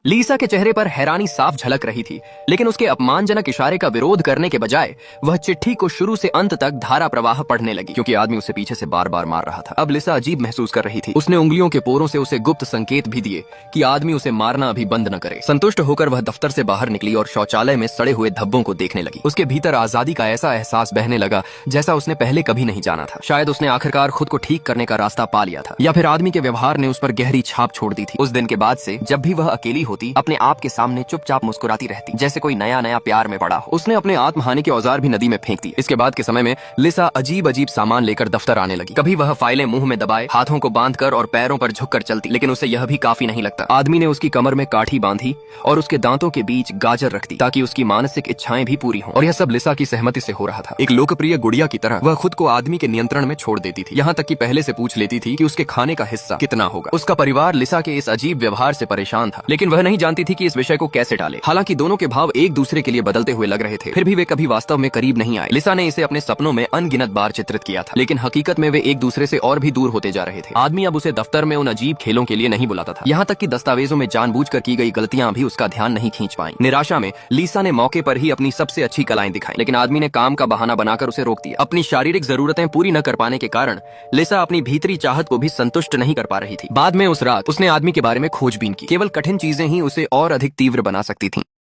लीसा के चेहरे पर हैरानी साफ झलक रही थी, लेकिन उसके अपमानजनक इशारे का विरोध करने के बजाय वह चिट्ठी को शुरू से अंत तक धारा प्रवाह पढ़ने लगी, क्योंकि आदमी उसे पीछे से बार बार मार रहा था। अब लिसा अजीब महसूस कर रही थी। उसने उंगलियों के पोरों से उसे गुप्त संकेत भी दिए कि आदमी उसे मारना अभी बंद न करे। संतुष्ट होकर वह दफ्तर से बाहर निकली और शौचालय में सड़े हुए धब्बों को देखने लगी। उसके भीतर आजादी का ऐसा एहसास बहने लगा जैसा उसने पहले कभी नहीं जाना था। शायद उसने आखिरकार खुद को ठीक करने का रास्ता पा लिया था, या फिर आदमी के व्यवहार ने उस पर गहरी छाप छोड़ दी थी। उस दिन के बाद से जब भी वह अकेली होती, अपने आप के सामने चुपचाप मुस्कुराती रहती, जैसे कोई नया नया प्यार में पड़ा हो। उसने अपने आत्महानि के औजार भी नदी में फेंक दिए। इसके बाद के समय में लिसा अजीब अजीब सामान लेकर दफ्तर आने लगी। कभी वह फाइलें मुंह में दबाए, हाथों को बांधकर और पैरों पर झुककर चलती, लेकिन उसे यह भी काफी नहीं लगता। आदमी ने उसकी कमर में काठी बांधी और उसके दांतों के बीच गाजर रख दी, ताकि उसकी मानसिक इच्छाएं भी पूरी हों। और यह सब लिसा की सहमति से हो रहा था। एक लोकप्रिय गुड़िया की तरह वह खुद को आदमी के नियंत्रण में छोड़ देती थी, यहाँ तक कि पहले से पूछ लेती थी कि उसके खाने का हिस्सा कितना होगा। उसका परिवार लिसा के इस अजीब व्यवहार से परेशान था, लेकिन वह नहीं जानती थी कि इस विषय को कैसे टाले। हालांकि दोनों के भाव एक दूसरे के लिए बदलते हुए लग रहे थे, फिर भी वे कभी वास्तव में करीब नहीं आए। लिसा ने इसे अपने सपनों में अनगिनत बार चित्रित किया था, लेकिन हकीकत में वे एक दूसरे से और भी दूर होते जा रहे थे। आदमी अब उसे दफ्तर में उन अजीब खेलों के लिए नहीं बुलाता था, यहाँ तक कि दस्तावेजों में जानबूझकर की गई गलतियां भी उसका ध्यान नहीं खींच पाई। निराशा में लिसा ने मौके पर ही अपनी सबसे अच्छी कलाएं दिखाई, लेकिन आदमी ने काम का बहाना बनाकर उसे रोक दिया। अपनी शारीरिक जरूरतें पूरी न कर पाने के कारण लिसा अपनी भीतरी चाहत को भी संतुष्ट नहीं कर पा रही थी। बाद में उस रात उसने आदमी के बारे में खोजबीन की। केवल कठिन चीजें ही उसे और अधिक तीव्र बना सकती थीं।